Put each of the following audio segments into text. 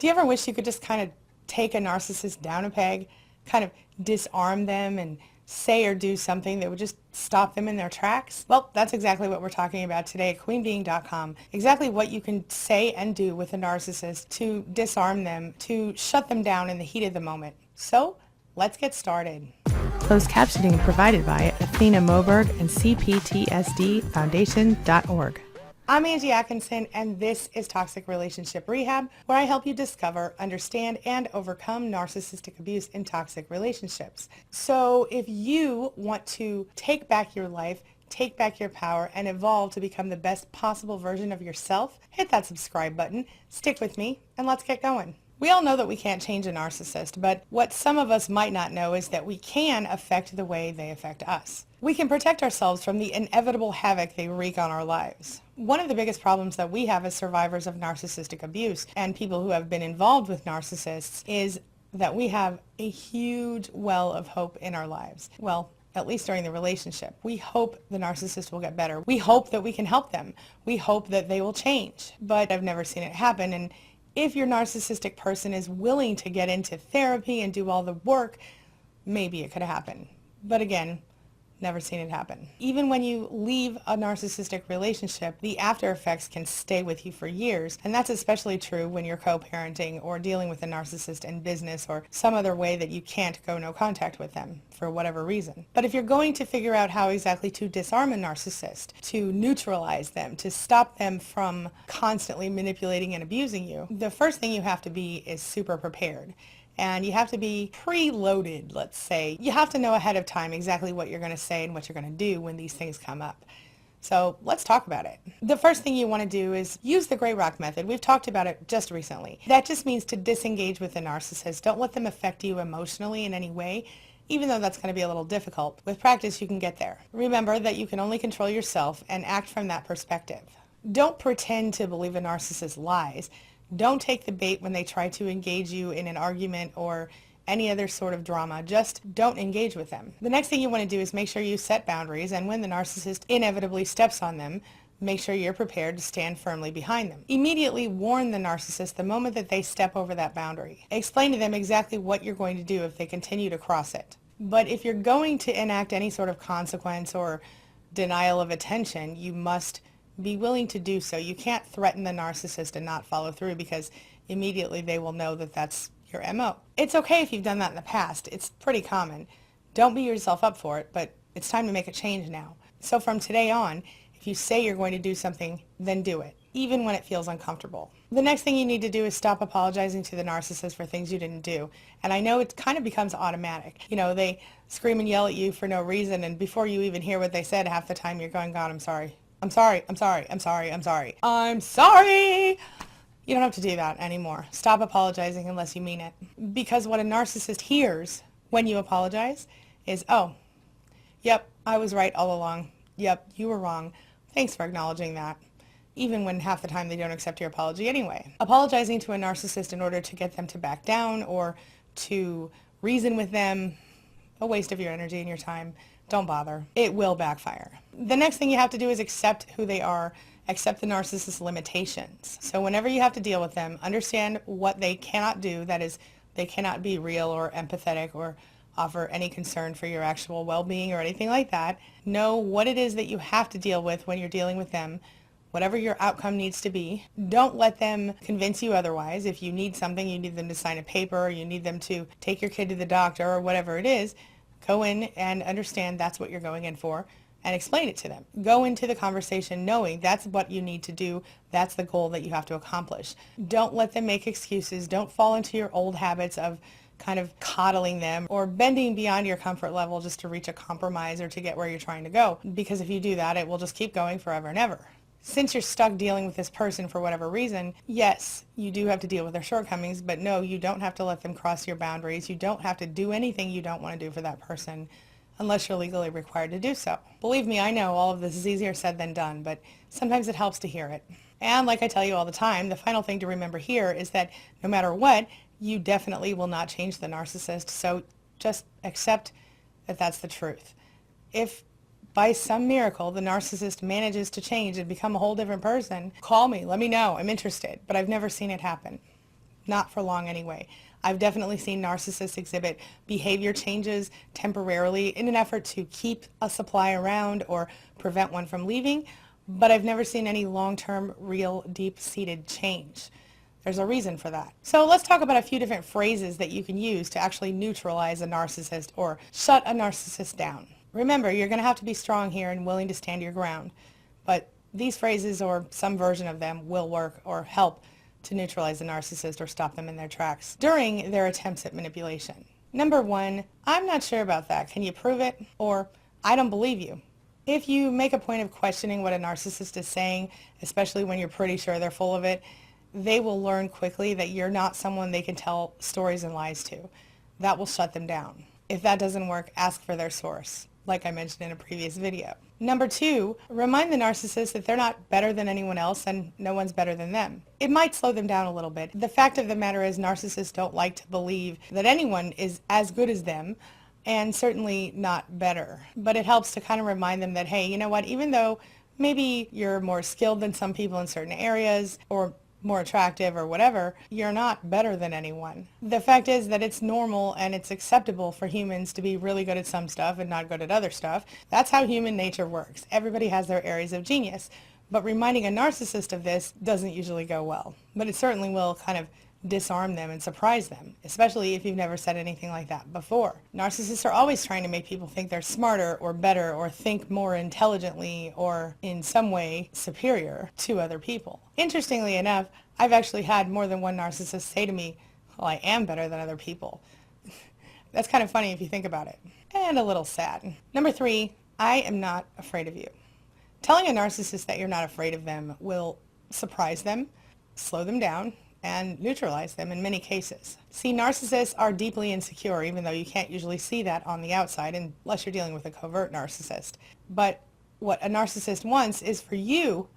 Do you ever wish you could just kind of take a narcissist down a peg, kind of disarm them and say or do something that would just stop them in their tracks? Well, that's exactly what we're talking about today at queenbeing.com. Exactly what you can say and do with a narcissist to disarm them, to shut them down in the heat of the moment. So, let's get started. Closed captioning provided by Athena Moberg and CPTSDFoundation.org. I'm Angie Atkinson, and this is Toxic Relationship Rehab, where I help you discover, understand, and overcome narcissistic abuse in toxic relationships. So if you want to take back your life, take back your power, and evolve to become the best possible version of yourself, hit that subscribe button, stick with me, and let's get going. We all know that we can't change a narcissist, but what some of us might not know is that we can affect the way they affect us. We can protect ourselves from the inevitable havoc they wreak on our lives. One of the biggest problems that we have as survivors of narcissistic abuse and people who have been involved with narcissists is that we have a huge well of hope in our lives. Well, at least during the relationship. We hope the narcissist will get better. We hope that we can help them. We hope that they will change. But I've never seen it happen. And if your narcissistic person is willing to get into therapy and do all the work, maybe it could happen. But again, never seen it happen. Even when you leave a narcissistic relationship, the after effects can stay with you for years, and that's especially true when you're co-parenting or dealing with a narcissist in business or some other way that you can't go no contact with them for whatever reason. But if you're going to figure out how exactly to disarm a narcissist, to neutralize them, to stop them from constantly manipulating and abusing you, the first thing you have to be is super prepared. And you have to be preloaded, let's say. You have to know ahead of time exactly what you're going to say and what you're going to do when these things come up. So let's talk about it. The first thing you want to do is use the gray rock method. We've talked about it just recently. That just means to disengage with the narcissist. Don't let them affect you emotionally in any way, even though that's going to be a little difficult. With practice, you can get there. Remember that you can only control yourself and act from that perspective. Don't pretend to believe a narcissist's lies. Don't take the bait when they try to engage you in an argument or any other sort of drama. Just don't engage with them. The next thing you want to do is make sure you set boundaries, and when the narcissist inevitably steps on them, make sure you're prepared to stand firmly behind them. Immediately warn the narcissist the moment that they step over that boundary. Explain to them exactly what you're going to do if they continue to cross it. But if you're going to enact any sort of consequence or denial of attention, you must be willing to do so. You can't threaten the narcissist and not follow through, because immediately they will know that that's your MO. It's okay if you've done that in the past. It's pretty common. Don't beat yourself up for it, but it's time to make a change now. So from today on, if you say you're going to do something, then do it, even when it feels uncomfortable. The next thing you need to do is stop apologizing to the narcissist for things you didn't do. And I know it kind of becomes automatic. You know, they scream and yell at you for no reason, and before you even hear what they said, half the time you're going, God, I'm sorry. I'm sorry, I'm sorry, I'm sorry, I'm sorry. I'm sorry! You don't have to do that anymore. Stop apologizing unless you mean it. Because what a narcissist hears when you apologize is, oh, yep, I was right all along. Yep, you were wrong. Thanks for acknowledging that. Even when half the time they don't accept your apology anyway. Apologizing to a narcissist in order to get them to back down or to reason with them, a waste of your energy and your time. Don't bother. It will backfire. The next thing you have to do is accept who they are, accept the narcissist's limitations. So whenever you have to deal with them, understand what they cannot do. That is, they cannot be real or empathetic or offer any concern for your actual well-being or anything like that. Know what it is that you have to deal with when you're dealing with them, whatever your outcome needs to be. Don't let them convince you otherwise. If you need something, you need them to sign a paper, or you need them to take your kid to the doctor or whatever it is, go in and understand that's what you're going in for and explain it to them. Go into the conversation knowing that's what you need to do. That's the goal that you have to accomplish. Don't let them make excuses. Don't fall into your old habits of kind of coddling them or bending beyond your comfort level just to reach a compromise or to get where you're trying to go. Because if you do that, it will just keep going forever and ever. Since you're stuck dealing with this person for whatever reason, yes, you do have to deal with their shortcomings, but no, you don't have to let them cross your boundaries. You don't have to do anything you don't want to do for that person unless you're legally required to do so. Believe me, I know all of this is easier said than done, but sometimes it helps to hear it. And like I tell you all the time, the final thing to remember here is that no matter what, you definitely will not change the narcissist, so just accept that that's the truth. If by some miracle the narcissist manages to change and become a whole different person, call me, let me know, I'm interested, but I've never seen it happen. Not for long anyway. I've definitely seen narcissists exhibit behavior changes temporarily in an effort to keep a supply around or prevent one from leaving, but I've never seen any long-term, real, deep-seated change. There's a reason for that. So let's talk about a few different phrases that you can use to actually neutralize a narcissist or shut a narcissist down. Remember, you're going to have to be strong here and willing to stand your ground, but these phrases or some version of them will work or help to neutralize a narcissist or stop them in their tracks during their attempts at manipulation. Number 1, I'm not sure about that. Can you prove it? Or, I don't believe you. If you make a point of questioning what a narcissist is saying, especially when you're pretty sure they're full of it, they will learn quickly that you're not someone they can tell stories and lies to. That will shut them down. If that doesn't work, ask for their source, like I mentioned in a previous video. Number 2, remind the narcissist that they're not better than anyone else and no one's better than them. It might slow them down a little bit. The fact of the matter is narcissists don't like to believe that anyone is as good as them and certainly not better. But it helps to kind of remind them that, hey, you know what, even though maybe you're more skilled than some people in certain areas or more attractive or whatever, you're not better than anyone. The fact is that it's normal and it's acceptable for humans to be really good at some stuff and not good at other stuff. That's how human nature works. Everybody has their areas of genius. But reminding a narcissist of this doesn't usually go well. But it certainly will kind of disarm them and surprise them, especially if you've never said anything like that before. Narcissists are always trying to make people think they're smarter or better or think more intelligently or in some way superior to other people. Interestingly enough, I've actually had more than one narcissist say to me, well, I am better than other people. That's kind of funny if you think about it. And a little sad. Number 3, I am not afraid of you. Telling a narcissist that you're not afraid of them will surprise them, slow them down, and neutralize them in many cases. See, narcissists are deeply insecure, even though you can't usually see that on the outside unless you're dealing with a covert narcissist. But what a narcissist wants is for you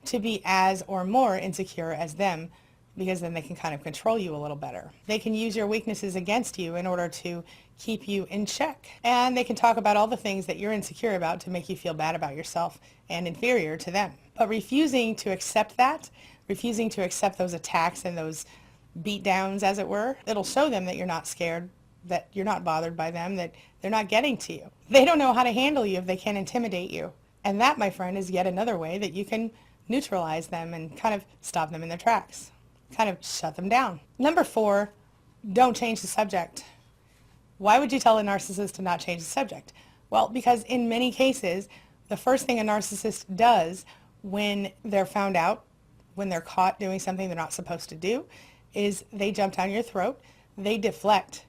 to be as or more insecure as them, because then they can kind of control you a little better. They can use your weaknesses against you in order to keep you in check. And they can talk about all the things that you're insecure about to make you feel bad about yourself and inferior to them. But refusing to accept that, refusing to accept those attacks and those beatdowns, as it were, it'll show them that you're not scared, that you're not bothered by them, that they're not getting to you. They don't know how to handle you if they can't intimidate you. And that, my friend, is yet another way that you can neutralize them and kind of stop them in their tracks. Kind of shut them down. Number 4, don't change the subject. Why would you tell a narcissist to not change the subject? Well, because in many cases, the first thing a narcissist does when they're found out, when they're caught doing something they're not supposed to do, is they jump down your throat, they deflect.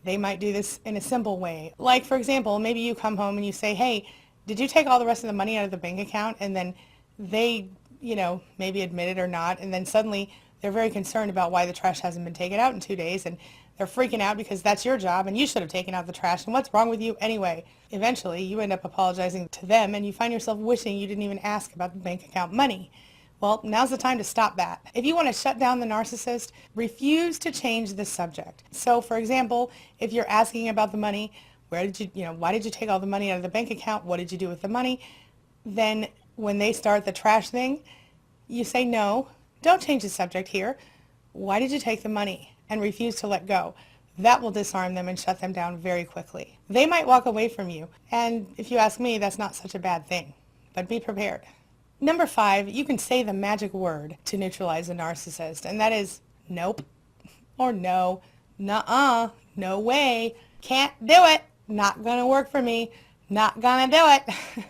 They might do this in a simple way. Like, for example, maybe you come home and you say, hey, did you take all the rest of the money out of the bank account? And then they, maybe admit it or not, and then suddenly they're very concerned about why the trash hasn't been taken out in 2 days, and they're freaking out because that's your job and you should have taken out the trash, and what's wrong with you anyway? Eventually, you end up apologizing to them and you find yourself wishing you didn't even ask about the bank account money. Well, now's the time to stop that. If you want to shut down the narcissist, refuse to change the subject. So, for example, if you're asking about the money, why did you take all the money out of the bank account? What did you do with the money? Then when they start the trash thing, you say, no, don't change the subject here. Why did you take the money? And refuse to let go. That will disarm them and shut them down very quickly. They might walk away from you. And if you ask me, that's not such a bad thing. But be prepared. Number 5, you can say the magic word to neutralize a narcissist, and that is nope, or no, nuh-uh, no way, can't do it, not gonna work for me, not gonna do it.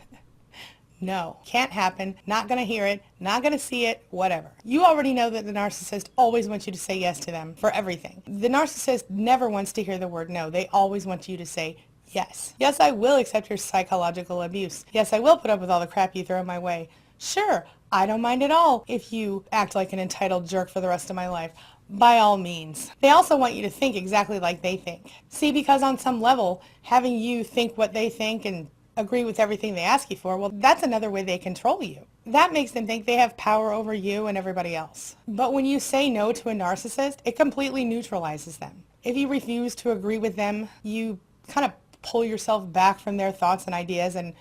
No, can't happen, not gonna hear it, not gonna see it, whatever. You already know that the narcissist always wants you to say yes to them for everything. The narcissist never wants to hear the word no. They always want you to say yes. Yes, I will accept your psychological abuse. Yes, I will put up with all the crap you throw my way. Sure, I don't mind at all if you act like an entitled jerk for the rest of my life. By all means. They also want you to think exactly like they think. See, because on some level, having you think what they think and agree with everything they ask you for, well, that's another way they control you. That makes them think they have power over you and everybody else. But when you say no to a narcissist, it completely neutralizes them. If you refuse to agree with them, you kind of pull yourself back from their thoughts and ideas and,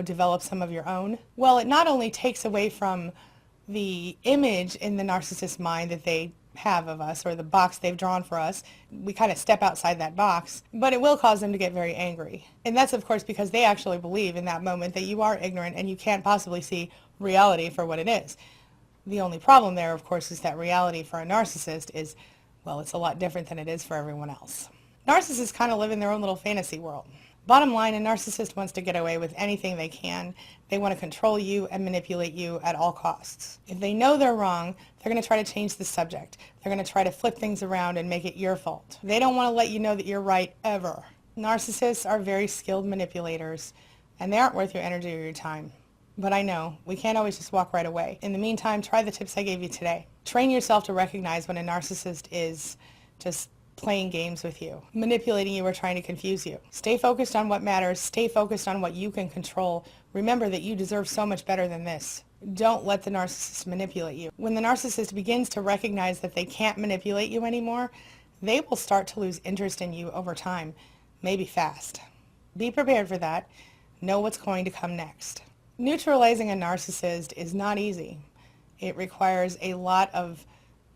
develop some of your own. Well, it not only takes away from the image in the narcissist's mind that they have of us, or the box they've drawn for us. We kind of step outside that box, but it will cause them to get very angry. And that's, of course, because they actually believe in that moment that you are ignorant and you can't possibly see reality for what it is. The only problem there, of course, is that reality for a narcissist is, well, it's a lot different than it is for everyone else. Narcissists kind of live in their own little fantasy world. Bottom line, a narcissist wants to get away with anything they can. They want to control you and manipulate you at all costs. If they know they're wrong, they're going to try to change the subject. They're going to try to flip things around and make it your fault. They don't want to let you know that you're right ever. Narcissists are very skilled manipulators, and they aren't worth your energy or your time. But I know, we can't always just walk right away. In the meantime, try the tips I gave you today. Train yourself to recognize when a narcissist is just playing games with you, manipulating you, or trying to confuse you. Stay focused on what matters. Stay focused on what you can control. Remember that you deserve so much better than this. Don't let the narcissist manipulate you. When the narcissist begins to recognize that they can't manipulate you anymore, they will start to lose interest in you over time, maybe fast. Be prepared for that. Know what's going to come next. Neutralizing a narcissist is not easy. It requires a lot of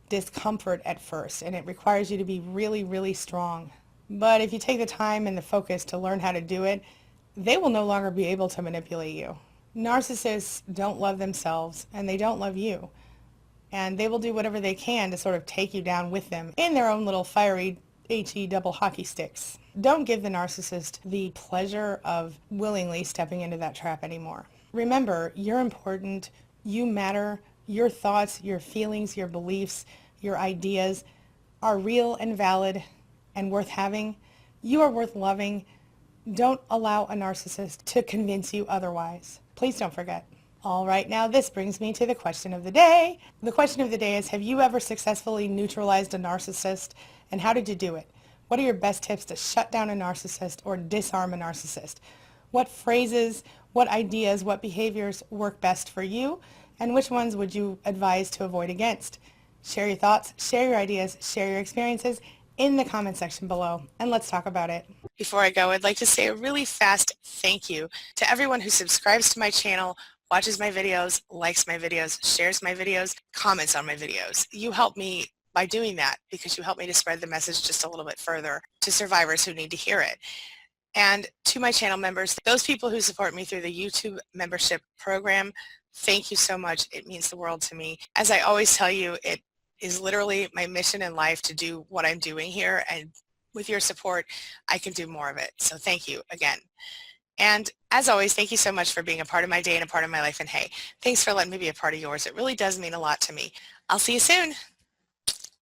discomfort at first, and it requires you to be really, really strong. But if you take the time and the focus to learn how to do it, they will no longer be able to manipulate you. Narcissists don't love themselves, and they don't love you. And they will do whatever they can to sort of take you down with them in their own little fiery HE double hockey sticks. Don't give the narcissist the pleasure of willingly stepping into that trap anymore. Remember, you're important, you matter, your thoughts, your feelings, your beliefs, your ideas are real and valid and worth having. You are worth loving. Don't allow a narcissist to convince you otherwise. Please don't forget. All right, now this brings me to the question of the day. The question of the day is, have you ever successfully neutralized a narcissist, and how did you do it? What are your best tips to shut down a narcissist or disarm a narcissist? What phrases, what ideas, what behaviors work best for you, and which ones would you advise to avoid against? Share your thoughts, share your ideas, share your experiences in the comment section below, and let's talk about it. Before I go, I'd like to say a really fast thank you to everyone who subscribes to my channel, watches my videos, likes my videos, shares my videos, comments on my videos. You help me by doing that because you help me to spread the message just a little bit further to survivors who need to hear it. And to my channel members, those people who support me through the YouTube membership program, thank you so much. It means the world to me. As I always tell you, it is literally my mission in life to do what I'm doing here, and with your support, I can do more of it. So thank you again. And as always, thank you so much for being a part of my day and a part of my life. And hey, thanks for letting me be a part of yours. It really does mean a lot to me. I'll see you soon.